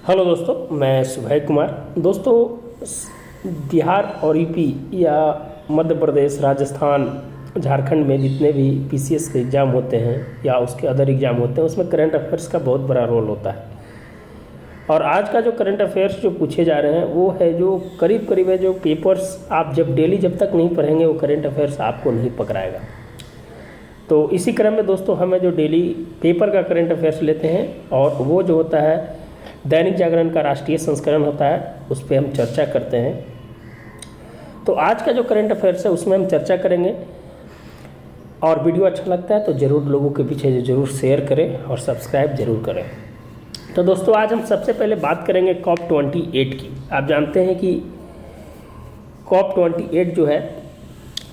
Hello दोस्तों, मैं सुभय कुमार। दोस्तों, बिहार और यूपी या मध्य प्रदेश, राजस्थान, झारखंड में जितने भी पीसीएस के एग्ज़ाम होते हैं या उसके अदर एग्ज़ाम होते हैं, उसमें करंट अफेयर्स का बहुत बड़ा रोल होता है। और आज का जो करंट अफेयर्स जो पूछे जा रहे हैं वो है जो करीब करीब है, जो पेपर्स आप जब तक नहीं पढ़ेंगे वो करंट अफेयर्स आपको नहीं पकड़ाएगा। तो इसी क्रम में दोस्तों हमें जो डेली पेपर का करंट अफेयर्स लेते हैं और वो जो होता है दैनिक जागरण का राष्ट्रीय संस्करण होता है, उस पर हम चर्चा करते हैं। तो आज का जो करंट अफेयर्स है उसमें हम चर्चा करेंगे और वीडियो अच्छा लगता है तो ज़रूर लोगों के पीछे ज़रूर शेयर करें और सब्सक्राइब ज़रूर करें। तो दोस्तों आज हम सबसे पहले बात करेंगे COP28 की। आप जानते हैं कि COP28 जो है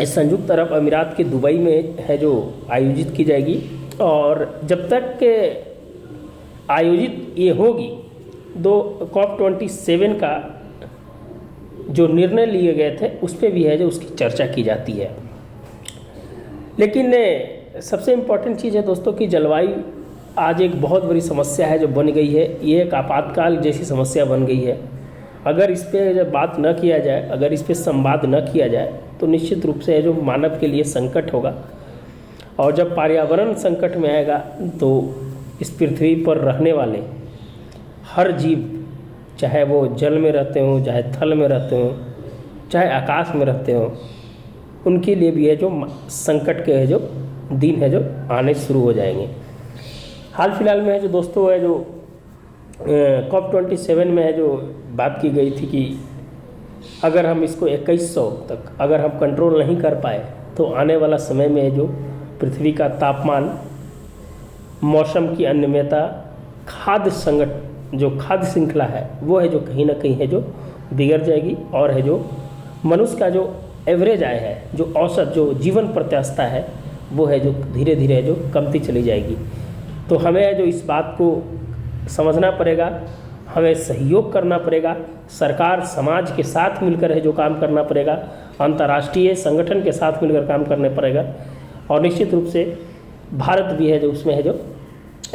इस संयुक्त अरब अमीरात के दुबई में है जो आयोजित की जाएगी, और जब तक के आयोजित ये होगी COP27 का जो निर्णय लिए गए थे उस पर भी है जो उसकी चर्चा की जाती है। लेकिन सबसे इम्पोर्टेंट चीज़ है दोस्तों कि जलवायु आज एक बहुत बड़ी समस्या है जो बन गई है। ये एक आपातकाल जैसी समस्या बन गई है। अगर इस पर जब बात न किया जाए, अगर इस पर संवाद न किया जाए तो निश्चित रूप से जो मानव के लिए संकट होगा, और जब पर्यावरण संकट में आएगा तो इस पृथ्वी पर रहने वाले हर जीव, चाहे वो जल में रहते हों, चाहे थल में रहते हों, चाहे आकाश में रहते हों, उनके लिए भी है जो संकट के है जो दिन है जो आने शुरू हो जाएंगे। हाल फिलहाल में है जो दोस्तों है जो COP27 में है जो बात की गई थी कि अगर हम इसको 2100 तक अगर हम कंट्रोल नहीं कर पाए तो आने वाला समय में जो पृथ्वी का तापमान, मौसम की अनियमितता, खाद्य श्रृंखला है वो है जो कहीं ना कहीं है जो बिगड़ जाएगी, और है जो मनुष्य का जो एवरेज आय है, जो औसत जो जीवन प्रत्याशा है वो है जो धीरे धीरे जो कमती चली जाएगी। तो हमें जो इस बात को समझना पड़ेगा, हमें सहयोग करना पड़ेगा, सरकार समाज के साथ मिलकर है जो काम करना पड़ेगा, अंतर्राष्ट्रीय संगठन के साथ मिलकर काम करने पड़ेगा, और निश्चित रूप से भारत भी है जो उसमें है जो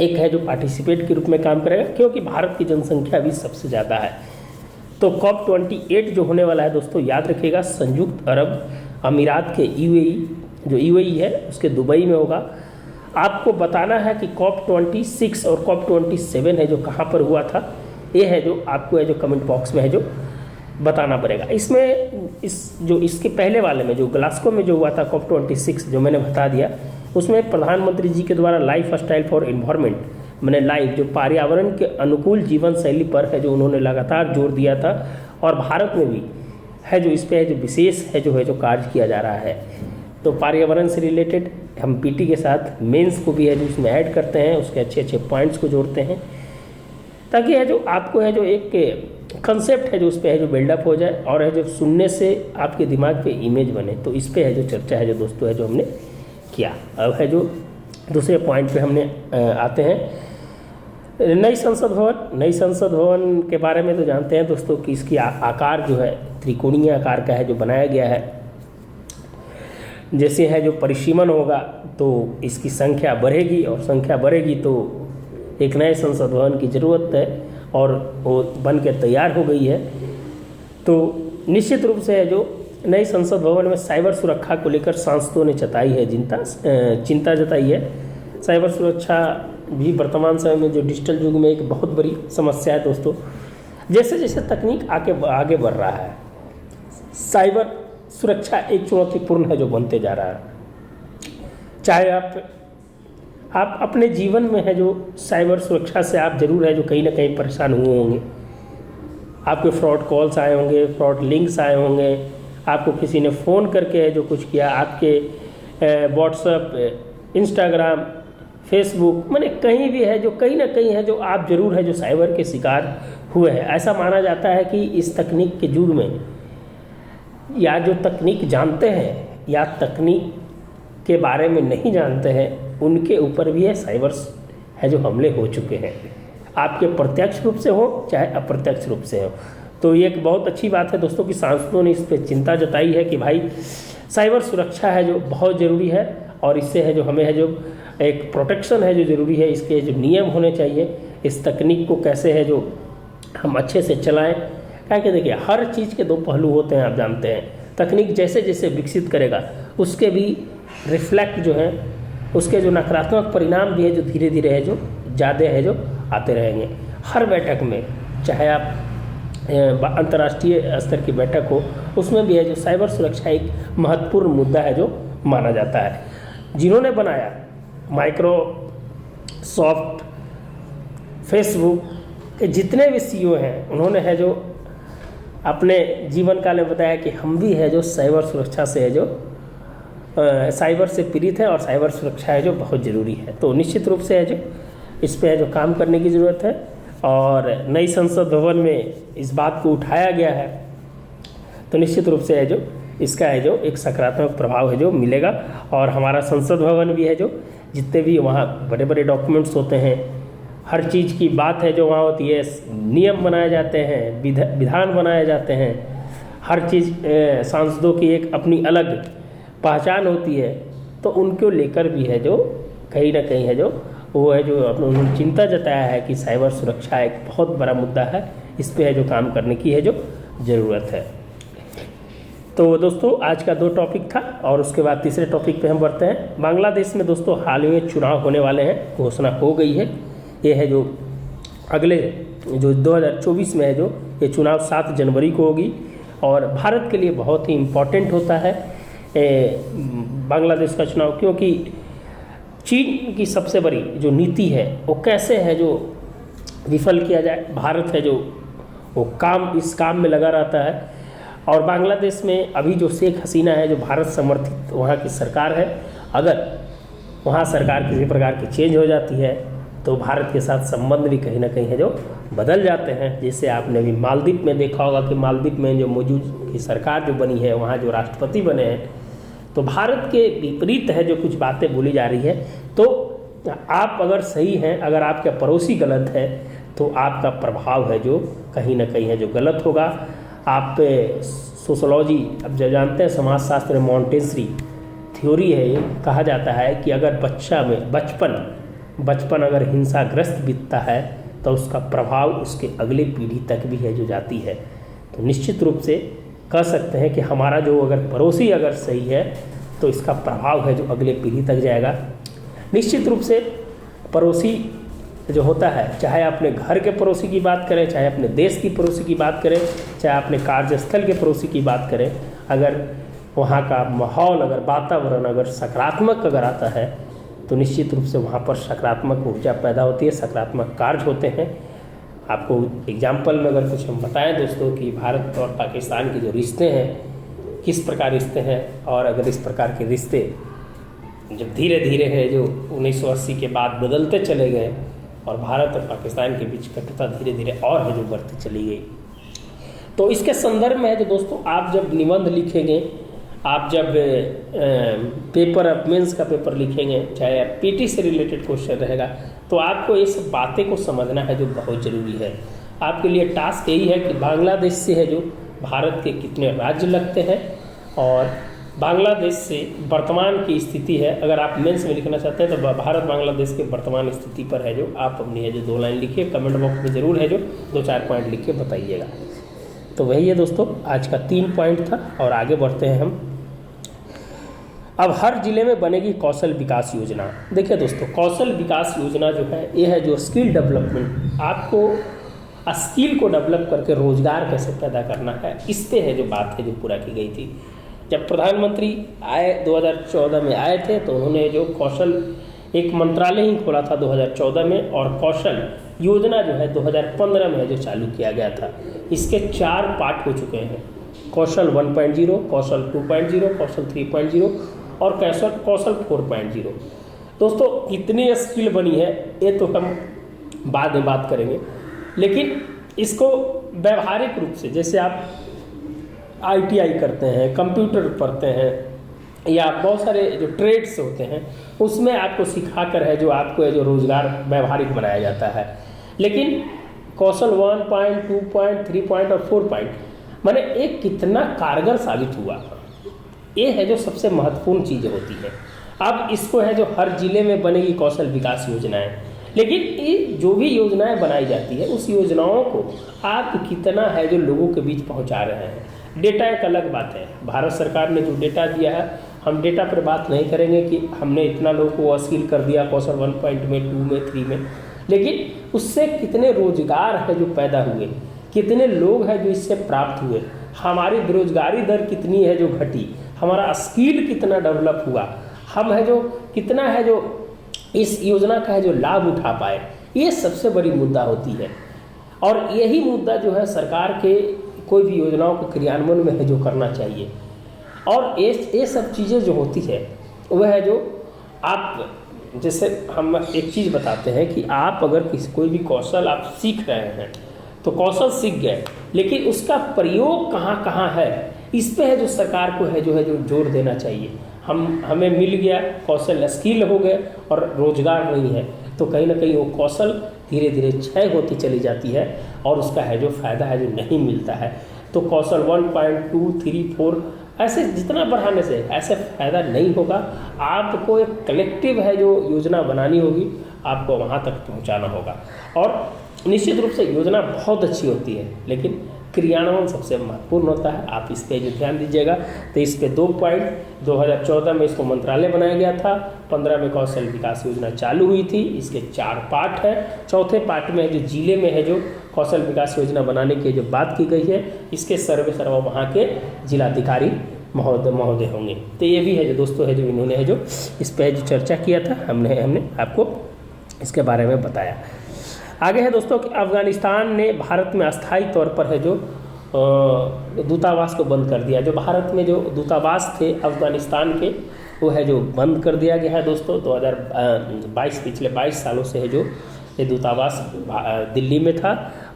एक है जो पार्टिसिपेट के रूप में काम करेगा, क्योंकि भारत की जनसंख्या भी सबसे ज़्यादा है। तो COP28 जो होने वाला है दोस्तों, याद रखिएगा संयुक्त अरब अमीरात के जो UAE है उसके दुबई में होगा। आपको बताना है कि COP26 और COP27 है जो कहाँ पर हुआ था, ये है जो आपको है जो कमेंट बॉक्स में है जो बताना पड़ेगा। इसमें इसके पहले वाले में जो ग्लासगो में जो हुआ था COP26 जो मैंने बता दिया, उसमें प्रधानमंत्री जी के द्वारा लाइफ स्टाइल फॉर एनवायरनमेंट, मैंने लाइफ जो पर्यावरण के अनुकूल जीवन शैली पर है जो उन्होंने लगातार जोर दिया था, और भारत में भी है जो इस पर है जो विशेष है जो कार्य किया जा रहा है। तो पर्यावरण से रिलेटेड हम पीटी के साथ मेंस को भी है जो इसमें ऐड करते हैं, उसके अच्छे अच्छे पॉइंट्स को जोड़ते हैं, ताकि है जो आपको है जो एक कंसेप्ट है जो उस पर है जो बिल्डअप हो जाए, और है जो सुनने से आपके दिमाग पे इमेज बने। तो इस पे है जो चर्चा है जो दोस्तों है जो हमने किया। अब है जो दूसरे पॉइंट पे हमने आते हैं नई संसद भवन के बारे में। तो जानते हैं दोस्तों कि इसकी आकार जो है त्रिकोणीय आकार का है जो बनाया गया है। जैसे है जो परिसीमन होगा तो इसकी संख्या बढ़ेगी, और संख्या बढ़ेगी तो एक नए संसद भवन की ज़रूरत है, और वो बन के तैयार हो गई है। तो निश्चित रूप से है जो नई संसद भवन में साइबर सुरक्षा को लेकर सांसदों ने चिंता जताई है। साइबर सुरक्षा भी वर्तमान समय में जो डिजिटल युग में एक बहुत बड़ी समस्या है दोस्तों। जैसे जैसे तकनीक आगे बढ़ रहा है, साइबर सुरक्षा एक चुनौतीपूर्ण है जो बनते जा रहा है। चाहे आप अपने जीवन में है जो साइबर सुरक्षा से आप जरूर है जो कहीं ना कहीं परेशान हुए होंगे। आपके फ्रॉड कॉल्स आए होंगे, फ्रॉड लिंक्स आए होंगे, आपको किसी ने फ़ोन करके है जो कुछ किया, आपके व्हाट्सएप, इंस्टाग्राम, फेसबुक, मैंने कहीं भी है जो कहीं ना कहीं है जो आप जरूर है जो साइबर के शिकार हुए हैं। ऐसा माना जाता है कि इस तकनीक के युग में या जो तकनीक जानते हैं या तकनीक के बारे में नहीं जानते हैं, उनके ऊपर भी है साइबर है जो हमले हो चुके हैं, आपके प्रत्यक्ष रूप से हो चाहे अप्रत्यक्ष रूप से हो। तो ये एक बहुत अच्छी बात है दोस्तों कि सांसदों ने इस पर चिंता जताई है कि भाई साइबर सुरक्षा है जो बहुत ज़रूरी है, और इससे है जो हमें है जो एक प्रोटेक्शन है जो ज़रूरी है, इसके जो नियम होने चाहिए, इस तकनीक को कैसे है जो हम अच्छे से चलाएं। क्या कि देखिए हर चीज़ के दो पहलू होते हैं, आप जानते हैं। तकनीक जैसे जैसे विकसित करेगा उसके भी रिफ्लेक्ट जो है, उसके जो नकारात्मक परिणाम भी है जो धीरे धीरे है जो ज़्यादा है जो आते रहेंगे। हर बैठक में, चाहे आप अंतर्राष्ट्रीय स्तर की बैठक हो, उसमें भी है जो साइबर सुरक्षा एक महत्वपूर्ण मुद्दा है जो माना जाता है। जिन्होंने बनाया माइक्रोसॉफ्ट, फेसबुक के जितने भी सीईओ हैं, उन्होंने है जो अपने जीवन काल में बताया कि हम भी है जो साइबर सुरक्षा से है जो साइबर से पीड़ित है और साइबर सुरक्षा है जो बहुत ज़रूरी है। तो निश्चित रूप से है जो इस पे है जो काम करने की ज़रूरत है और नई संसद भवन में इस बात को उठाया गया है, तो निश्चित रूप से है जो इसका है जो एक सकारात्मक प्रभाव है जो मिलेगा। और हमारा संसद भवन भी है जो जितने भी वहाँ बड़े बड़े डॉक्यूमेंट्स होते हैं, हर चीज़ की बात है जो वहाँ होती है, नियम बनाए जाते हैं, विधान बनाए जाते हैं, हर चीज़ सांसदों की एक अपनी अलग पहचान होती है, तो उनको लेकर भी है जो कहीं ना कहीं है जो वो है जो उन्होंने चिंता जताया है कि साइबर सुरक्षा एक बहुत बड़ा मुद्दा है, इस पे है जो काम करने की है जो ज़रूरत है। तो दोस्तों आज का 2 टॉपिक था और उसके बाद तीसरे टॉपिक पे हम बढ़ते हैं। बांग्लादेश में दोस्तों हाल ही में चुनाव होने वाले हैं, घोषणा हो गई है। ये है जो अगले जो 2024 में है जो ये चुनाव 7 जनवरी को होगी और भारत के लिए बहुत ही इम्पोर्टेंट होता है बांग्लादेश का चुनाव, क्योंकि चीन की सबसे बड़ी जो नीति है वो कैसे है जो विफल किया जाए। भारत है जो वो इस काम में लगा रहता है और बांग्लादेश में अभी जो शेख हसीना है जो भारत समर्थित वहाँ की सरकार है, अगर वहाँ सरकार किसी प्रकार की चेंज हो जाती है तो भारत के साथ संबंध भी कहीं ना कहीं है जो बदल जाते हैं। जैसे आपने भी मालदीव में देखा होगा कि मालदीव में जो मौजूद की सरकार जो बनी है, वहाँ जो राष्ट्रपति बने हैं, तो भारत के विपरीत है जो कुछ बातें बोली जा रही है। तो आप अगर सही हैं, अगर आपके पड़ोसी गलत है, तो आपका प्रभाव है जो कहीं ना कहीं है जो गलत होगा। आप सोशोलॉजी अब जब जानते हैं, समाजशास्त्र में मॉन्टेसरी थ्योरी है, ये कहा जाता है कि अगर बचपन अगर हिंसाग्रस्त बीतता है तो उसका प्रभाव उसके अगले पीढ़ी तक भी है जो जाती है। तो निश्चित रूप से कह सकते हैं कि हमारा जो अगर पड़ोसी अगर सही है तो इसका प्रभाव है जो अगले पीढ़ी तक जाएगा। निश्चित रूप से पड़ोसी जो होता है, चाहे अपने घर के पड़ोसी की बात करें, चाहे अपने देश की पड़ोसी की बात करें, चाहे अपने कार्यस्थल के पड़ोसी की बात करें, अगर वहाँ का माहौल, अगर वातावरण अगर सकारात्मक अगर आता है तो निश्चित रूप से वहाँ पर सकारात्मक ऊर्जा पैदा होती है, सकारात्मक कार्य होते हैं। आपको एग्जाम्पल में अगर कुछ हम बताएं दोस्तों कि भारत और पाकिस्तान के जो रिश्ते हैं, किस प्रकार रिश्ते हैं, और अगर इस प्रकार के रिश्ते जब धीरे धीरे है जो 1980 के बाद बदलते चले गए और भारत और पाकिस्तान के बीच कटुता धीरे धीरे और है जो बढ़ती चली गई। तो इसके संदर्भ में है जो दोस्तों आप जब निबंध लिखेंगे, आप जब पेपर मेंस का पेपर लिखेंगे, चाहे पीटी से रिलेटेड क्वेश्चन रहेगा, तो आपको ये सब बातें को समझना है जो बहुत ज़रूरी है। आपके लिए टास्क यही है कि बांग्लादेश से है जो भारत के कितने राज्य लगते हैं और बांग्लादेश से वर्तमान की स्थिति है। अगर आप मेंस में लिखना चाहते हैं तो भारत बांग्लादेश के वर्तमान स्थिति पर है जो आप अपनी है जो 2 लाइन लिखिए, कमेंट बॉक्स में ज़रूर है जो 2-4 पॉइंट लिख के बताइएगा। तो वही है दोस्तों आज का 3 पॉइंट था और आगे बढ़ते हैं हम। अब हर जिले में बनेगी कौशल विकास योजना। देखिए दोस्तों, कौशल विकास योजना जो है ये है जो स्किल डेवलपमेंट, आपको स्किल को डेवलप करके रोजगार कैसे पैदा करना है, इस पे है जो बात है जो पूरा की गई थी। जब प्रधानमंत्री आए 2014 में आए थे तो उन्होंने जो कौशल एक मंत्रालय ही खोला था 2014 में, और कौशल योजना जो है 2015 में है जो चालू किया गया था। इसके 4 पार्ट हो चुके हैं, कौशल 1.0, कौशल 2.0, कौशल 3.0 और कौशल 4.0। दोस्तों कितनी स्किल बनी है ये तो हम बाद में बात करेंगे, लेकिन इसको व्यवहारिक रूप से, जैसे आप ITI करते हैं, कंप्यूटर पढ़ते हैं या बहुत सारे जो ट्रेड्स होते हैं, उसमें आपको सिखाकर है जो आपको है जो रोज़गार व्यवहारिक बनाया जाता है। लेकिन कौशल 1, 2, 3 और 4 माने एक कितना कारगर साबित हुआ, ये है जो सबसे महत्वपूर्ण चीज़ होती है। अब इसको है जो हर जिले में बनेगी कौशल विकास योजनाएं, लेकिन ये जो भी योजनाएं बनाई जाती है उस योजनाओं को आप कितना है जो लोगों के बीच पहुंचा रहे हैं। डेटा एक अलग बात है, भारत सरकार ने जो डेटा दिया है, हम डेटा पर बात नहीं करेंगे कि हमने इतना लोगों को स्किल कर दिया कौशल 1 में 2 में 3 में, लेकिन उससे कितने रोजगार है जो पैदा हुए, कितने लोग हैं जो इससे प्राप्त हुए, हमारी बेरोजगारी दर कितनी है जो घटी, हमारा स्किल कितना डेवलप हुआ, हम है जो कितना है जो इस योजना का है जो लाभ उठा पाए, ये सबसे बड़ी मुद्दा होती है। और यही मुद्दा जो है सरकार के कोई भी योजनाओं को क्रियान्वयन में है जो करना चाहिए। और ये सब चीज़ें जो होती है वह है जो आप, जैसे हम एक चीज़ बताते हैं कि आप अगर कोई भी कौशल आप सीख रहे हैं तो कौशल सीख गए, लेकिन उसका प्रयोग कहाँ कहाँ है, इस पे है जो सरकार को है जो जोर देना चाहिए। हमें मिल गया कौशल, स्किल हो गए और रोजगार नहीं है, तो कहीं ना कहीं वो कौशल धीरे धीरे क्षय होती चली जाती है और उसका है जो फ़ायदा है जो नहीं मिलता है। तो कौशल 1.2, 3, 4 ऐसे जितना बढ़ाने से ऐसे फ़ायदा नहीं होगा। आपको एक कलेक्टिव है जो योजना बनानी होगी, आपको वहाँ तक पहुँचाना होगा। और निश्चित रूप से योजना बहुत अच्छी होती है, लेकिन क्रियान्वयन सबसे महत्वपूर्ण होता है। आप इस पे जो ध्यान दीजिएगा। तो इस पे 2 पॉइंट 2014 में इसको मंत्रालय बनाया गया था, 15 में कौशल विकास योजना चालू हुई थी। इसके 4 पार्ट हैं। चौथे पार्ट में जो जिले में है जो कौशल विकास योजना बनाने की जो बात की गई है, इसके सर्वा वहाँ के जिलाधिकारी महोदय होंगे। तो ये भी है जो दोस्तों है जो इन्होंने है जो इस पर जो चर्चा किया था, हमने आपको इसके बारे में बताया। आगे है दोस्तों कि अफ़गानिस्तान ने भारत में अस्थायी तौर पर है जो दूतावास को बंद कर दिया। जो भारत में जो दूतावास थे अफ़गानिस्तान के, वो है जो बंद कर दिया गया है दोस्तों। 2022 पिछले 22 सालों से है जो ये दूतावास दिल्ली में था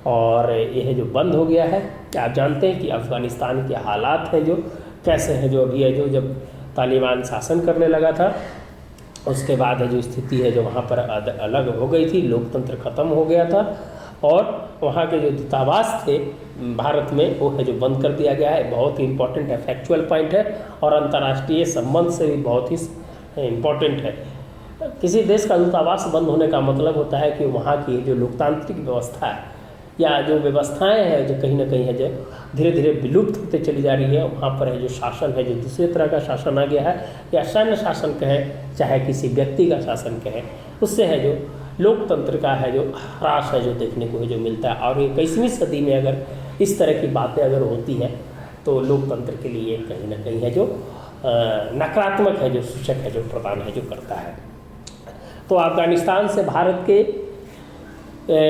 और ये है जो बंद हो गया है। आप जानते हैं कि अफ़गानिस्तान के हालात हैं जो कैसे हैं, जो अभी है जो जब तालिबान शासन करने लगा था उसके बाद है जो स्थिति है जो वहाँ पर अलग हो गई थी, लोकतंत्र खत्म हो गया था और वहाँ के जो दूतावास थे भारत में वो है जो बंद कर दिया गया है। बहुत ही इंपॉर्टेंट है, फैक्चुअल पॉइंट है और अंतर्राष्ट्रीय संबंध से भी बहुत ही इम्पॉर्टेंट है। किसी देश का दूतावास बंद होने का मतलब होता है कि वहाँ की जो लोकतांत्रिक व्यवस्था है या जो व्यवस्थाएं हैं जो कहीं ना कहीं है जो धीरे धीरे विलुप्त होते चली जा रही है। वहाँ पर है जो शासन है जो दूसरे तरह का शासन आ गया है, या सैन्य शासन कहें चाहे किसी व्यक्ति का शासन कहें, उससे है जो लोकतंत्र का है जो ह्रास है जो देखने को है जो मिलता है। और ये 21वीं सदी में अगर इस तरह की बातें अगर होती हैं तो लोकतंत्र के लिए कहीं ना कहीं है जो नकारात्मक है जो सूचक है जो प्रदान है जो करता है। तो अफगानिस्तान से भारत के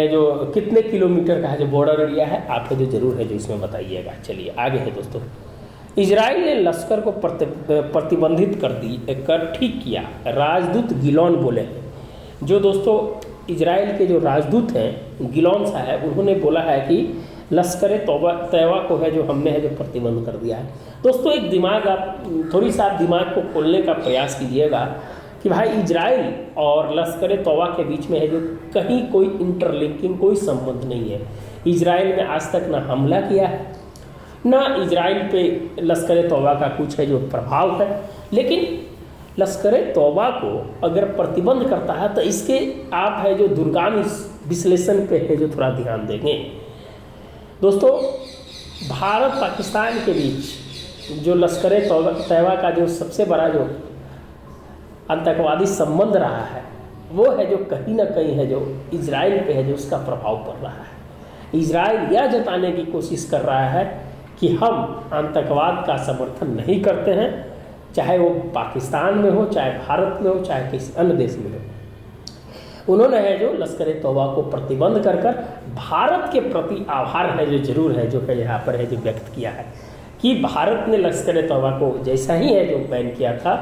जो कितने किलोमीटर का है जो बॉर्डर एरिया है, आप जो जरूर है जो इसमें बताइएगा। चलिए आगे है दोस्तों, इजराइल ने लश्कर को प्रतिबंधित कर ठीक किया, राजदूत गिलोन बोले हैं। जो दोस्तों इजराइल के जो राजदूत हैं गिलोन साहब, उन्होंने बोला है कि लश्कर तैयबा को है जो हमने है जो प्रतिबंध कर दिया है। दोस्तों एक दिमाग आप थोड़ी सा दिमाग को खोलने का प्रयास कीजिएगा कि भाई इजराइल और लश्कर तैयबा के बीच में है जो कहीं कोई इंटरलिंकिंग कोई संबंध नहीं है। इजराइल में आज तक ना हमला किया है, ना इजराइल पे लश्कर तैयबा का कुछ है जो प्रभाव है, लेकिन लश्कर तैयबा को अगर प्रतिबंध करता है तो इसके आप है जो दूरगामी विश्लेषण पे है जो थोड़ा ध्यान देंगे। दोस्तों भारत पाकिस्तान के बीच जो लश्कर तैयबा का जो सबसे बड़ा जो आतंकवादी संबंध रहा है वो है जो कहीं ना कहीं है जो इजराइल पे है जो उसका प्रभाव पड़ रहा है। इजराइल यह जताने की कोशिश कर रहा है कि हम आतंकवाद का समर्थन नहीं करते हैं, चाहे वो पाकिस्तान में हो, चाहे भारत में हो, चाहे किसी अन्य देश में हो। उन्होंने है जो लश्कर तैयबा को प्रतिबंध कर भारत के प्रति आभार है जो जरूर है जो यहाँ पर है जो व्यक्त किया है कि भारत ने लश्कर तैयबा को जैसा ही है जो बैन किया था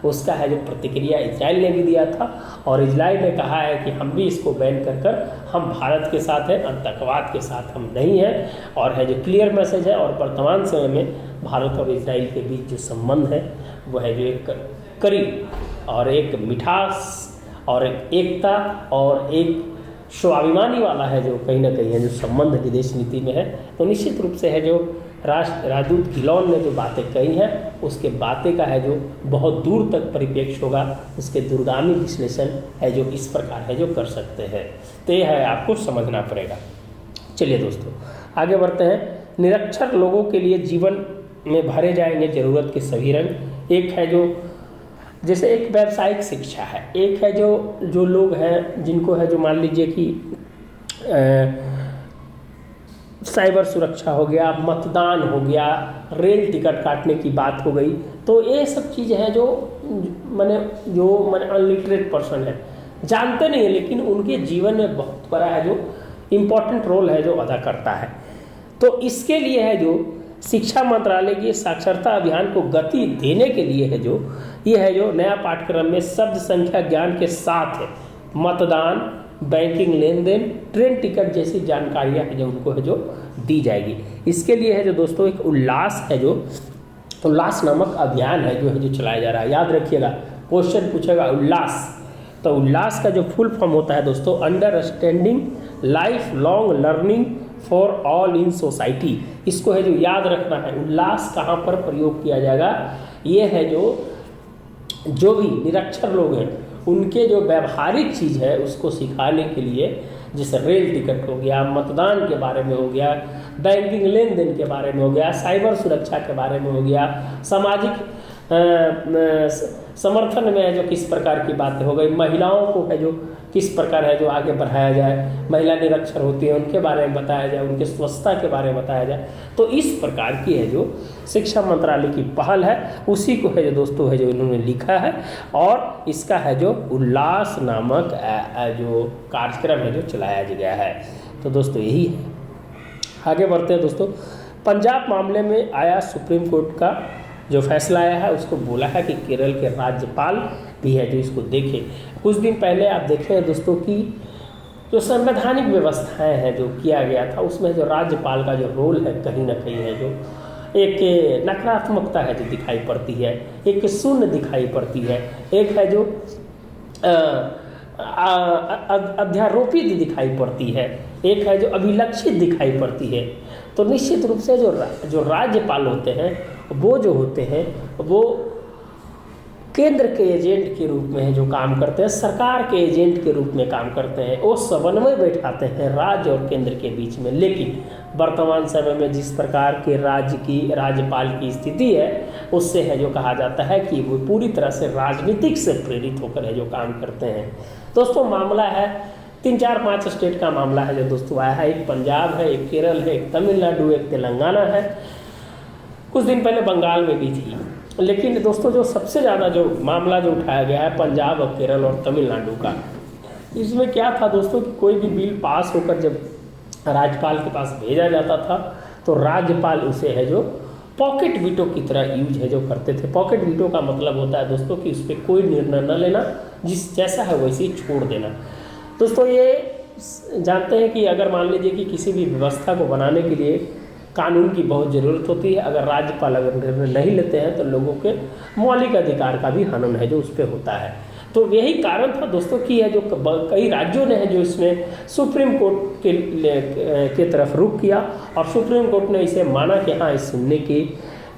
उसका है जो प्रतिक्रिया इजराइल ने भी दिया था और इजराइल ने कहा है कि हम भी इसको बैन कर हम भारत के साथ हैं, आतंकवाद के साथ हम नहीं हैं। और है जो क्लियर मैसेज है। और वर्तमान समय में भारत और इजराइल के बीच जो संबंध है वो है जो एक करीब और एक मिठास और एक एकता और एक स्वाभिमानी वाला है जो कहीं ना कहीं है जो संबंध विदेश नीति में है, तो निश्चित रूप से है जो राजदूत गिलॉन ने जो बातें कही हैं उसके बातें का है जो बहुत दूर तक परिप्रेक्ष्य होगा, उसके दूरगामी विश्लेषण है जो इस प्रकार है जो कर सकते हैं। तो यह है आपको समझना पड़ेगा। चलिए दोस्तों आगे बढ़ते हैं। निरक्षर लोगों के लिए जीवन में भरे जाएंगे जरूरत के सभी रंग। एक है जो जैसे एक व्यावसायिक शिक्षा है, एक है जो लोग हैं जिनको है जो मान लीजिए कि साइबर सुरक्षा हो गया, मतदान हो गया, रेल टिकट काटने की बात हो गई, तो ये सब चीज़ें हैं जो माने अनलिटरेट पर्सन है, जानते नहीं है, लेकिन उनके जीवन में बहुत बड़ा है जो इम्पोर्टेंट रोल है जो अदा करता है। तो इसके लिए है जो शिक्षा मंत्रालय की साक्षरता अभियान को गति देने के लिए है जो ये है जो नया पाठ्यक्रम में शब्द संख्या ज्ञान के साथ मतदान, बैंकिंग लेन देन, ट्रेन टिकट जैसी जानकारियाँ है जो उनको है जो दी जाएगी। इसके लिए है जो दोस्तों एक उल्लास है जो उल्लास नामक अभियान है जो चलाया जा रहा है। याद रखिएगा क्वेश्चन पूछेगा उल्लास, तो उल्लास का जो फुल फॉर्म होता है दोस्तों understanding life long learning for all in society. इसको है जो याद रखना है। उल्लास कहाँ पर प्रयोग किया जाएगा, ये है जो भी निरक्षर लोग हैं उनके जो व्यावहारिक चीज़ है उसको सिखाने के लिए, जैसे रेल टिकट हो गया, मतदान के बारे में हो गया, बैंकिंग लेन देन के बारे में हो गया, साइबर सुरक्षा के बारे में हो गया, सामाजिक समर्थन में है जो किस प्रकार की बातें हो गई, महिलाओं को है जो किस प्रकार है जो आगे बढ़ाया जाए, महिला निरक्षर होती है उनके बारे में बताया जाए, उनके स्वच्छता के बारे में बताया जाए। तो इस प्रकार की है जो शिक्षा मंत्रालय की पहल है, उसी को है जो दोस्तों है जो इन्होंने लिखा है, और इसका है जो उल्लास नामक जो कार्यक्रम है जो चलाया गया है। तो दोस्तों यही है। आगे बढ़ते हैं दोस्तों। पंजाब मामले में आया सुप्रीम कोर्ट का जो फैसला आया है उसको बोला है कि केरल के राज्यपाल भी है जो इसको देखे। कुछ दिन पहले आप देखे हैं दोस्तों कि जो संवैधानिक व्यवस्थाएं हैं जो किया गया था उसमें जो राज्यपाल का जो रोल है कहीं ना कहीं है जो एक नकारात्मकता है जो दिखाई पड़ती है, एक शून्य दिखाई पड़ती है, एक है जो अध्यारोपित दिखाई पड़ती है, एक है जो अभिलक्षित दिखाई पड़ती है। तो निश्चित रूप से जो राज्यपाल होते हैं वो जो होते हैं वो केंद्र के एजेंट के रूप में है जो काम करते हैं, सरकार के एजेंट के रूप में काम करते हैं, वो समन्वय बैठाते हैं राज्य और केंद्र के बीच में। लेकिन वर्तमान समय में जिस प्रकार के राज्यपाल की स्थिति है उससे है जो कहा जाता है कि वो पूरी तरह से राजनीतिक से प्रेरित होकर है जो काम करते हैं। दोस्तों मामला है 3-4-5 स्टेट का मामला है जो दोस्तों आया है। एक पंजाब है, एक केरल है, एक तमिलनाडु, एक तेलंगाना है, कुछ दिन पहले बंगाल में भी थी। लेकिन दोस्तों जो सबसे ज़्यादा जो मामला जो उठाया गया है पंजाब और केरल और तमिलनाडु का, इसमें क्या था दोस्तों कि कोई भी बिल पास होकर जब राज्यपाल के पास भेजा जाता था तो राज्यपाल उसे है जो पॉकेट वीटो की तरह यूज है जो करते थे। पॉकेट वीटो का मतलब होता है दोस्तों कि उस पर कोई निर्णय न लेना, जिस जैसा है वैसे ही छोड़ देना। दोस्तों ये जानते हैं कि अगर मान लीजिए कि किसी भी व्यवस्था को बनाने के लिए कानून की बहुत ज़रूरत होती है, अगर राज्यपाल अगर निर्णय नहीं लेते हैं तो लोगों के मौलिक अधिकार का भी हनन है जो उस पर होता है। तो यही कारण था दोस्तों कि है जो कई राज्यों ने है जो इसमें सुप्रीम कोर्ट के तरफ रुख किया और सुप्रीम कोर्ट ने इसे माना कि हाँ इस सुनने की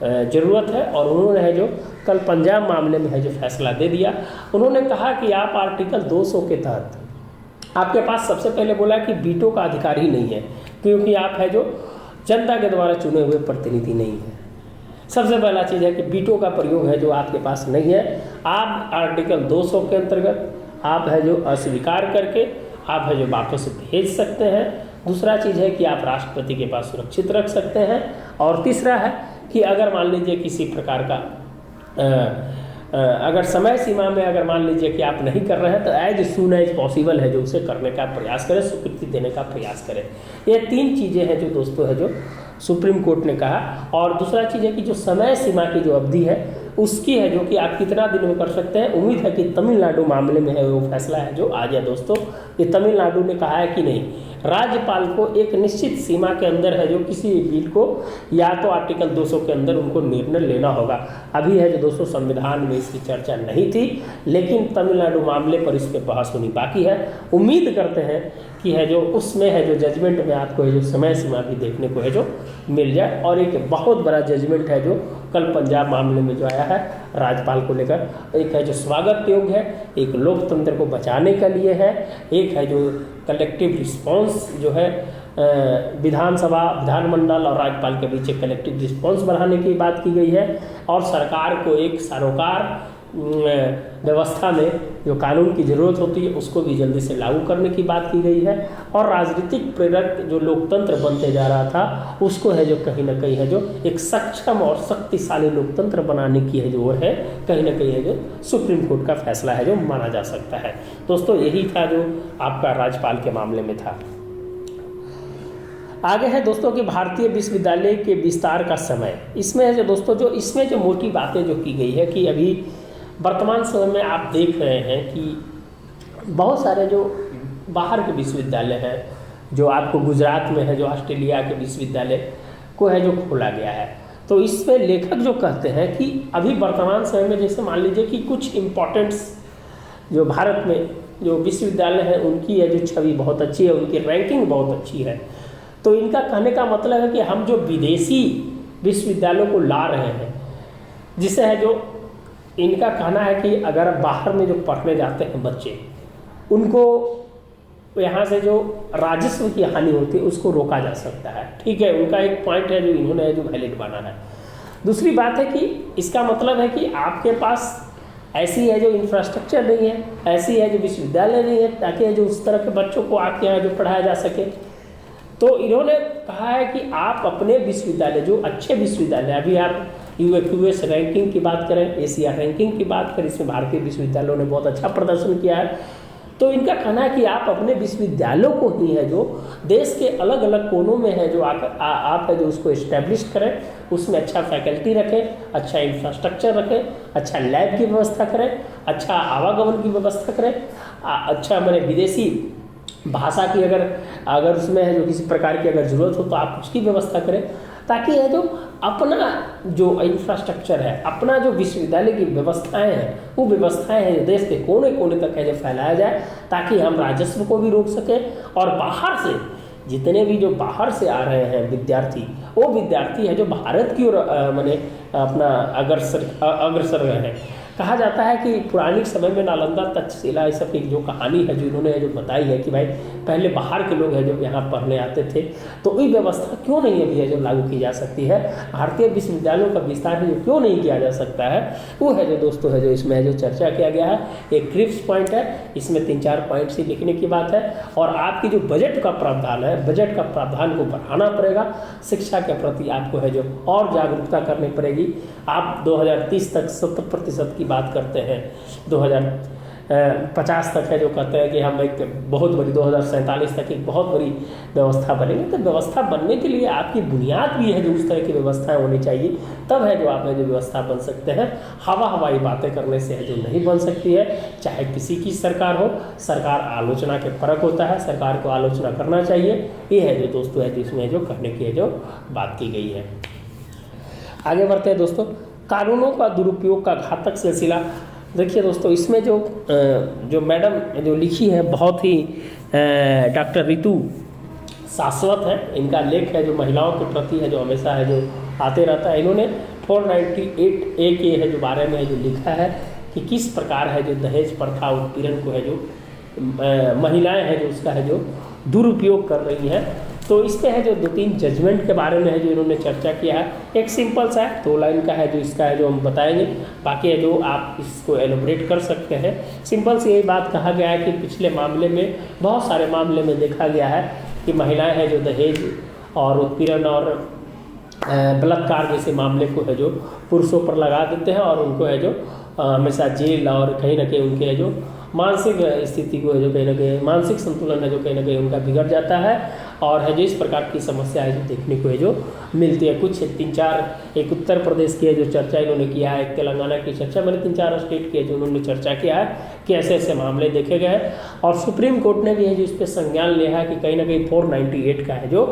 ज़रूरत है, और उन्होंने है जो कल पंजाब मामले में है जो फैसला दे दिया। उन्होंने कहा कि आप आर्टिकल 200 के तहत आपके पास सबसे पहले बोला कि वीटो का अधिकार ही नहीं है, क्योंकि आप है जो जनता के द्वारा चुने हुए प्रतिनिधि नहीं है। सबसे पहला चीज़ है कि वीटो का प्रयोग है जो आपके पास नहीं है। आप आर्टिकल 200 के अंतर्गत आप है जो अस्वीकार करके आप है जो वापस भेज सकते हैं। दूसरा चीज़ है कि आप राष्ट्रपति के पास सुरक्षित रख सकते हैं। और तीसरा है कि अगर मान लीजिए किसी प्रकार का अगर समय सीमा में अगर मान लीजिए कि आप नहीं कर रहे हैं तो एज सून एज पॉसिबल है जो उसे करने का प्रयास करें, स्वीकृति देने का प्रयास करें। ये 3 चीज़ें हैं जो दोस्तों है जो सुप्रीम कोर्ट ने कहा। और दूसरा चीज़ है कि जो समय सीमा की जो अवधि है उसकी है जो कि आप कितना दिन में कर सकते हैं। उम्मीद है कि तमिलनाडु मामले में है वो फैसला है जो आ गया दोस्तों। ये तमिलनाडु ने कहा है कि नहीं, राज्यपाल को एक निश्चित सीमा के अंदर है जो किसी बिल को या तो आर्टिकल 200 के अंदर उनको निर्णय लेना होगा। अभी है जो 200 संविधान में इसकी चर्चा नहीं थी, लेकिन तमिलनाडु मामले पर इस पर बहस होनी बाकी है। उम्मीद करते हैं कि है जो उसमें है जो जजमेंट में आपको है जो समय सीमा भी देखने को है जो मिल जाए। और एक बहुत बड़ा जजमेंट है जो कल पंजाब मामले में जो आया है राज्यपाल को लेकर, एक है जो स्वागत योग्य है, एक लोकतंत्र को बचाने के लिए है, एक है जो कलेक्टिव रिस्पॉन्स जो है विधानसभा, विधानमंडल और राज्यपाल के बीच एक कलेक्टिव रिस्पॉन्स बढ़ाने की बात की गई है, और सरकार को एक सरोकार व्यवस्था में जो कानून की ज़रूरत होती है उसको भी जल्दी से लागू करने की बात की गई है। और राजनीतिक प्रेरक जो लोकतंत्र बनते जा रहा था उसको है जो कहीं ना कहीं है जो एक सक्षम और शक्तिशाली लोकतंत्र बनाने की है जो है कहीं ना कहीं है जो सुप्रीम कोर्ट का फैसला है जो माना जा सकता है। दोस्तों यही था जो आपका राज्यपाल के मामले में था। आगे है दोस्तों कि भारतीय विश्वविद्यालय के विस्तार का समय। इसमें है जो दोस्तों जो इसमें जो मोटी बातें जो की गई है कि अभी वर्तमान समय में आप देख रहे हैं कि बहुत सारे जो बाहर के विश्वविद्यालय हैं, जो आपको गुजरात में है जो ऑस्ट्रेलिया के विश्वविद्यालय को है जो खोला गया है। तो इसमें लेखक जो कहते हैं कि अभी वर्तमान समय में जैसे मान लीजिए कि कुछ इम्पोर्टेंट्स जो भारत में जो विश्वविद्यालय हैं उनकी है जो छवि बहुत अच्छी है, उनकी रैंकिंग बहुत अच्छी है। तो इनका कहने का मतलब है कि हम जो विदेशी विश्वविद्यालयों को ला रहे हैं, जिससे है जो इनका कहना है कि अगर बाहर में जो पढ़ने जाते हैं बच्चे, उनको यहाँ से जो राजस्व की हानि होती है उसको रोका जा सकता है। ठीक है, उनका एक पॉइंट है जो इन्होंने जो वैलिड माना है। दूसरी बात है कि इसका मतलब है कि आपके पास ऐसी है जो इंफ्रास्ट्रक्चर नहीं है, ऐसी है जो विश्वविद्यालय नहीं है ताकि जो उस तरह के बच्चों को आपके यहाँ जो पढ़ाया जा सके। तो इन्होंने कहा है कि आप अपने विश्वविद्यालय जो अच्छे विश्वविद्यालय, अभी आप यूएस रैंकिंग की बात करें, एशिया रैंकिंग की बात करें, इसमें भारतीय विश्वविद्यालयों ने बहुत अच्छा प्रदर्शन किया है। तो इनका कहना है कि आप अपने विश्वविद्यालयों को ही है जो देश के अलग अलग कोनों में है जो आप है जो उसको इस्टेब्लिश करें, उसमें अच्छा फैकल्टी रखें, अच्छा इंफ्रास्ट्रक्चर रखें, अच्छा लैब की व्यवस्था करें, अच्छा आवागमन की व्यवस्था करें, अच्छा मैंने विदेशी भाषा की अगर उसमें है जो किसी प्रकार की अगर ज़रूरत हो तो आप उसकी व्यवस्था करें, ताकि है जो अपना जो इंफ्रास्ट्रक्चर है, अपना जो विश्वविद्यालय की व्यवस्थाएं हैं, वो व्यवस्थाएं हैं देश के कोने कोने तक है जो फैलाया जाए, ताकि हम राजस्व को भी रोक सकें। और बाहर से जितने भी जो बाहर से आ रहे हैं विद्यार्थी, वो विद्यार्थी है जो भारत की ओर माने अपना अग्रसर रहे हैं। कहा जाता है कि पुराने समय में नालंदा तक्षशिला इस सब की जो कहानी है जो इन्होंने जो बताई है कि भाई पहले बाहर के लोग हैं जो यहाँ पढ़ने आते थे, तो ये व्यवस्था क्यों नहीं अभी है जो लागू की जा सकती है, भारतीय विश्वविद्यालयों का विस्तार है जो क्यों नहीं किया जा सकता है, वो है जो दोस्तों है जो इसमें है जो चर्चा किया गया है। एक क्रिप्स पॉइंट है, इसमें 3-4 पॉइंट से लिखने की बात है। और आपकी जो बजट का प्रावधान है, बजट का प्रावधान को बढ़ाना पड़ेगा, शिक्षा के प्रति आपको है जो और जागरूकता करनी पड़ेगी। आप 2030 तक 70% की बात करते हैं, 2050 तक है जो कहते हैं कि हम एक बहुत बड़ी 2047 तक एक बहुत बड़ी व्यवस्था बनेगी। तो व्यवस्था बनने के लिए आपकी बुनियाद भी है जो उस तरह की व्यवस्थाएं होनी चाहिए, तब है जो आप है जो व्यवस्था बन सकते हैं। हवाई बातें करने से है जो नहीं बन सकती है, चाहे किसी की सरकार हो। सरकार आलोचना के परक होता है, सरकार को आलोचना करना चाहिए। ये है जो दोस्तों है जिसमें जो कहने की है जो बात की गई है। आगे बढ़ते हैं दोस्तों, कानूनों का दुरुपयोग का घातक सिलसिला। देखिए दोस्तों, इसमें जो मैडम जो लिखी है बहुत ही डॉक्टर रितु शाश्वत है, इनका लेख है जो महिलाओं के प्रति है जो हमेशा है जो आते रहता है। इन्होंने 498A के है जो बारे में है जो लिखा है कि किस प्रकार है जो दहेज प्रथा उत्पीड़न को है जो महिलाएं हैं जो उसका है जो दुरुपयोग कर रही हैं। तो इस पे है जो 2-3 जजमेंट के बारे में है जो इन्होंने चर्चा किया है। एक सिंपल सा 2 लाइन का है जो इसका है जो हम बताएंगे, बाकी है जो आप इसको एलोबरेट कर सकते हैं। सिंपल सी यही बात कहा गया है कि पिछले मामले में, बहुत सारे मामले में देखा गया है कि महिलाएं हैं जो दहेज और उत्पीड़न और बलात्कार जैसे मामले को है जो पुरुषों पर लगा देते हैं और उनको है जो हमेशा जेल और कहीं ना कहीं उनके है जो मानसिक स्थिति को है जो कहीं ना कहीं मानसिक संतुलन है जो कहीं ना कहीं उनका बिगड़ जाता है और है जो इस प्रकार की समस्या है जो देखने को है जो मिलती है। कुछ 3-4 एक उत्तर प्रदेश की है जो चर्चा इन्होंने किया है, एक तेलंगाना की चर्चा, मैंने 3-4 स्टेट की है जो उन्होंने चर्चा किया है कि ऐसे ऐसे मामले देखे गए हैं। और सुप्रीम कोर्ट ने भी है जो इस पर संज्ञान लिया है कि कहीं ना कहीं 498 का है जो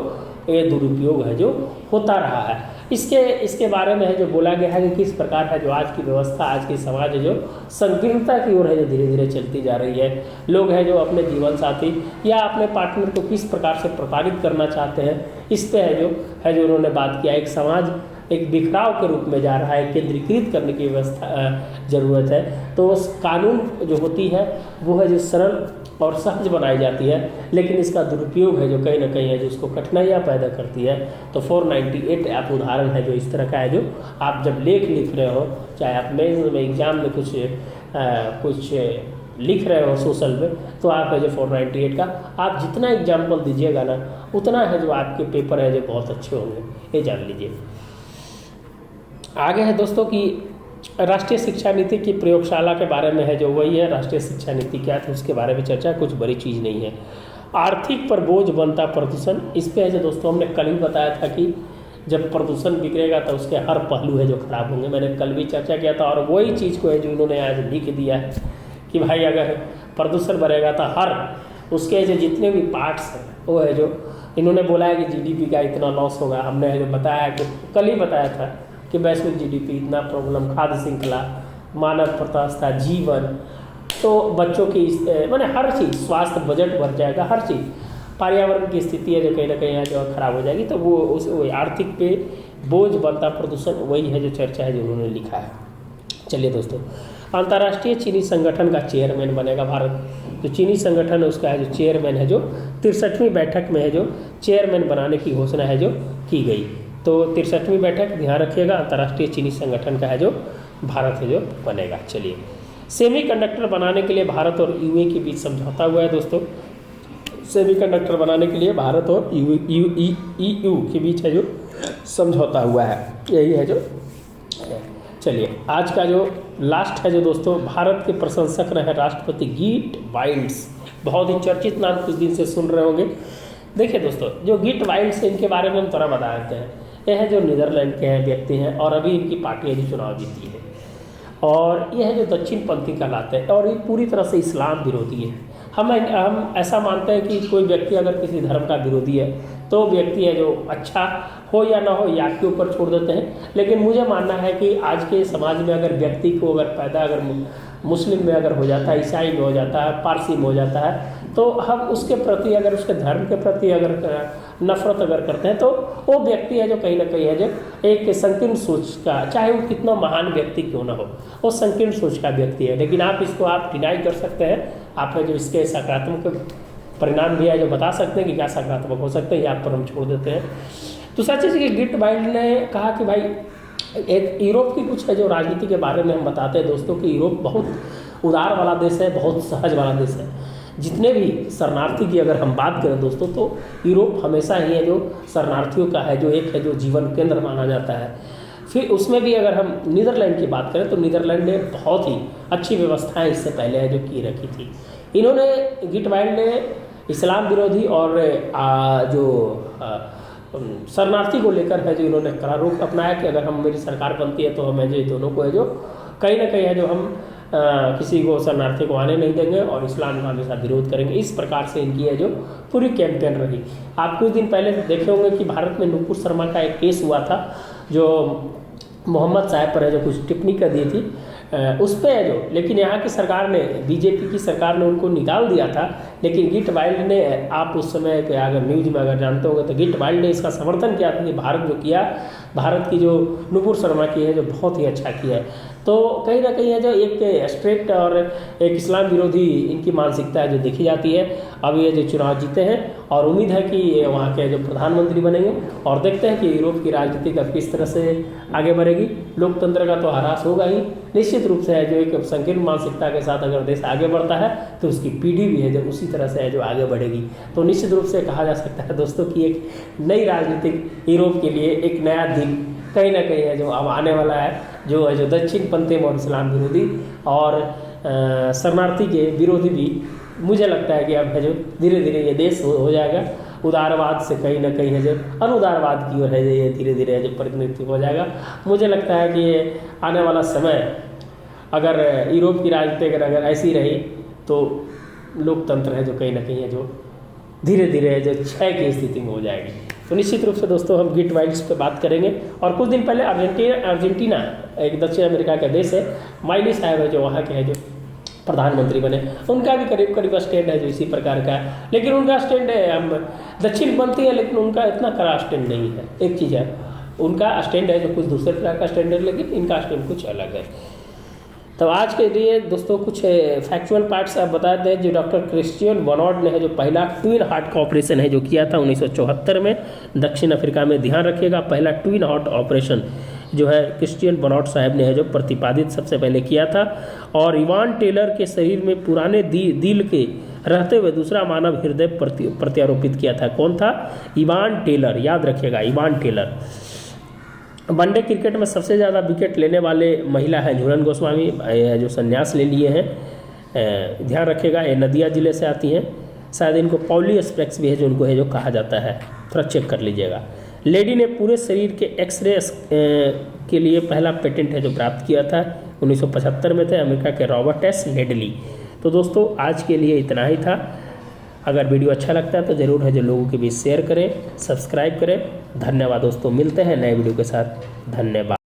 ये दुरुपयोग है जो होता रहा है। इसके बारे में है जो बोला गया है कि किस प्रकार है जो आज की व्यवस्था, आज की समाज है जो संकीर्णता की ओर है जो धीरे धीरे चलती जा रही है। लोग है जो अपने जीवन साथी या अपने पार्टनर को किस प्रकार से प्रताड़ित करना चाहते हैं, इस पे है जो उन्होंने बात किया। एक समाज एक बिखराव के रूप में जा रहा है, केंद्रीकृत करने की व्यवस्था ज़रूरत है। तो उस कानून जो होती है वो है जो सरल और सहज बनाई जाती है, लेकिन इसका दुरुपयोग है जो कहीं ना कहीं है जो उसको कठिनाइयाँ पैदा करती है। तो 498 ऐप उदाहरण है जो इस तरह का है जो आप जब लेख लिख रहे हो, चाहे आप मेंस में एग्जाम में कुछ लिख रहे हो सोशल में, तो आप है जो 498 का आप जितना एग्जाम्पल दीजिएगा ना, उतना है जो आपके पेपर है जो बहुत अच्छे होंगे, ये जान लीजिए। आगे है दोस्तों कि राष्ट्रीय शिक्षा नीति की प्रयोगशाला के बारे में है जो वही है। राष्ट्रीय शिक्षा नीति क्या है उसके बारे में चर्चा, कुछ बड़ी चीज़ नहीं है। आर्थिक पर बोझ बनता प्रदूषण, इस पे है जो दोस्तों हमने कल भी बताया था कि जब प्रदूषण बिगड़ेगा तो उसके हर पहलू है जो खराब होंगे। मैंने कल भी चर्चा किया था, और वही चीज़ को है जो इन्होंने आज लिख दिया है कि भाई अगर प्रदूषण बढ़ेगा तो हर उसके जो जितने भी पार्ट्स हैं वो है जो इन्होंने बोला है कि जीडीपी का इतना लॉस होगा। हमने है जो बताया कि कल ही बताया था कि वैश्विक जीडीपी इतना प्रॉब्लम, खाद्य श्रृंखला, मानव प्रतिष्ठा, जीवन, तो बच्चों की माने हर चीज़, स्वास्थ्य बजट बढ़ जाएगा, हर चीज़, पर्यावरण की स्थिति है जो कहीं ना कहीं है जो खराब हो जाएगी। तो वो आर्थिक पे बोझ बनता प्रदूषण, वही है जो चर्चा है जो उन्होंने लिखा है। चलिए दोस्तों, अंतर्राष्ट्रीय चीनी संगठन का चेयरमैन बनेगा भारत। जो चीनी संगठन है उसका है जो चेयरमैन है जो 63वीं बैठक में है जो चेयरमैन बनाने की घोषणा है जो की गई। तो 63वीं बैठक ध्यान रखिएगा, अंतर्राष्ट्रीय चीनी संगठन का है जो भारत है जो बनेगा। चलिए, सेमीकंडक्टर बनाने के लिए भारत और यूए के बीच समझौता हुआ है दोस्तों। सेमीकंडक्टर बनाने के लिए भारत और ईयू के बीच है जो समझौता हुआ है, यही है जो। चलिए, आज का जो लास्ट है जो दोस्तों, भारत के प्रशंसक रहे राष्ट्रपति गीट वाइल्ड्स, बहुत ही चर्चित नाम कुछ दिन से सुन रहे होंगे। देखिए दोस्तों, जो गीट वाइल्ड्स है इनके बारे में हम थोड़ा बता देते हैं। यह है जो नीदरलैंड के हैं व्यक्ति हैं, और अभी इनकी पार्टी है जो चुनाव जीती है, और यह है जो दक्षिणपंथी कहलाते हैं, और ये पूरी तरह से इस्लाम विरोधी है। हम ऐसा मानते हैं कि कोई व्यक्ति अगर किसी धर्म का विरोधी है तो व्यक्ति है जो अच्छा हो या ना हो ये आपके ऊपर छोड़ देते हैं। लेकिन मुझे मानना है कि आज के समाज में अगर व्यक्ति को अगर पैदा अगर मुस्लिम में अगर हो जाता है, ईसाई में हो जाता है, पारसी में हो जाता है, तो हम उसके प्रति अगर उसके धर्म के प्रति अगर नफरत अगर करते हैं तो वो व्यक्ति है जो कहीं ना कहीं है जो एक संकीर्ण सोच का, चाहे वो कितना महान व्यक्ति क्यों ना हो, वो संकीर्ण सोच का व्यक्ति है। लेकिन आप इसको आप डिनाई कर सकते हैं, आप जो इसके सकारात्मक परिणाम भी है जो बता सकते हैं कि क्या सकारात्मक हो सकते हैं, यहाँ पर हम छोड़ देते हैं। दूसरा चीज़ कि गीट वाइल्ड ने कहा कि भाई एक यूरोप की कुछ है जो राजनीति के बारे में हम बताते हैं दोस्तों कि यूरोप बहुत उदार वाला देश है, बहुत सहज वाला देश है। जितने भी शरणार्थी की अगर हम बात करें दोस्तों, तो यूरोप हमेशा ही है जो शरणार्थियों का है जो एक है जो जीवन केंद्र माना जाता है। फिर उसमें भी अगर हम नीदरलैंड की बात करें तो नीदरलैंड ने बहुत ही अच्छी व्यवस्थाएं इससे पहले है जो की रखी थी। इन्होंने गीट वाइल्ड ने इस्लाम विरोधी और जो शरणार्थी को लेकर है जो इन्होंने कड़ा रुख अपनाया कि अगर हम मेरी सरकार बनती है तो हम जो दोनों को है जो कहीं ना कहीं है जो हम किसी को शरणार्थी को आने नहीं देंगे और इस्लाम का हमेशा विरोध करेंगे। इस प्रकार से इनकी है जो पूरी कैंपेन रही। आप कुछ दिन पहले देखे होंगे कि भारत में नुपुर शर्मा का एक केस हुआ था जो मोहम्मद साहब पर है जो कुछ टिप्पणी कर दी थी उस पर है जो, लेकिन यहाँ की सरकार ने, बीजेपी की सरकार ने उनको निकाल दिया था। लेकिन गीट वाइल्ड ने, आप उस समय के अगर न्यूज में अगर जानते होंगे तो गीट वाइल्ड ने इसका समर्थन किया था कि भारत जो किया, भारत की जो नुपुर शर्मा की है जो बहुत ही अच्छा किया है। तो कहीं ना कहीं है जो एक स्ट्रिक्ट और एक इस्लाम विरोधी इनकी मानसिकता है जो देखी जाती है। अब ये जो चुनाव जीते हैं और उम्मीद है कि वहाँ के जो प्रधानमंत्री बनेंगे, और देखते हैं कि यूरोप की राजनीति का किस तरह से आगे बढ़ेगी। लोकतंत्र का तो ह्रास होगा ही, निश्चित रूप से है जो एक संकीर्ण मानसिकता के साथ अगर देश आगे बढ़ता है तो उसकी पीढ़ी भी है जो उसी तरह से है जो आगे बढ़ेगी। तो निश्चित रूप से कहा जा सकता है दोस्तों कि एक नई राजनीतिक यूरोप के लिए एक नया दिन कहीं ना कहीं है जो अब आने वाला है, जो है जो दक्षिण पंथी और इस्लाम विरोधी और शरणार्थी के विरोधी भी, मुझे लगता है कि अब है जो धीरे धीरे ये देश हो जाएगा उदारवाद से कहीं ना कहीं है जो अनुदारवाद की ओर है ये धीरे धीरे है जो परिणति हो जाएगा। मुझे लगता है कि ये आने वाला समय अगर यूरोप की राजनीति अगर ऐसी रही तो लोकतंत्र है जो कहीं ना कहीं है जो धीरे धीरे है जो क्षय की स्थिति में हो जाएगी। तो निश्चित रूप से दोस्तों हम गिट वाइल्ड्स पे बात करेंगे। और कुछ दिन पहले अर्जेंटीना एक दक्षिण अमेरिका का देश है, माइली साहब है जो वहाँ के है जो प्रधानमंत्री बने, उनका भी करीब करीब स्टैंड है जो इसी प्रकार का है। लेकिन उनका स्टैंड है, हम दक्षिण बनती है लेकिन उनका इतना कड़ा स्टैंड नहीं है। एक चीज़ है, उनका स्टैंड है जो कुछ दूसरे प्रकार का स्टैंड है, लेकिन इनका स्टैंड कुछ अलग है। तो आज के लिए दोस्तों कुछ फैक्चुअल पार्ट्स आप बता दें। जो डॉक्टर क्रिश्चियन बर्नार्ड ने है जो पहला ट्विन हार्ट का ऑपरेशन है जो किया था 1974 में दक्षिण अफ्रीका में। ध्यान रखिएगा, पहला ट्विन हार्ट ऑपरेशन जो है क्रिश्चियन बर्नार्ड साहब ने है जो प्रतिपादित सबसे पहले किया था। और इवान टेलर के शरीर में पुराने दिल के रहते हुए दूसरा मानव हृदय प्रत्यारोपित किया था। कौन था? इवान टेलर, याद रखिएगा इवान टेलर। वनडे क्रिकेट में सबसे ज़्यादा विकेट लेने वाले महिला है झूलन गोस्वामी जो संन्यास ले लिए हैं। ध्यान रखिएगा, ये नदिया जिले से आती हैं। शायद इनको पॉली स्पेक्स भी है जो उनको है जो कहा जाता है, थोड़ा चेक कर लीजिएगा। लेडी ने पूरे शरीर के एक्सरे के लिए पहला पेटेंट है जो प्राप्त किया था 1975 में थे, अमेरिका के रॉबर्ट एस लेडली। तो दोस्तों आज के लिए इतना ही था। अगर वीडियो अच्छा लगता है तो ज़रूर है जो लोगों के बीच शेयर करें, सब्सक्राइब करें। धन्यवाद दोस्तों, मिलते हैं नए वीडियो के साथ। धन्यवाद।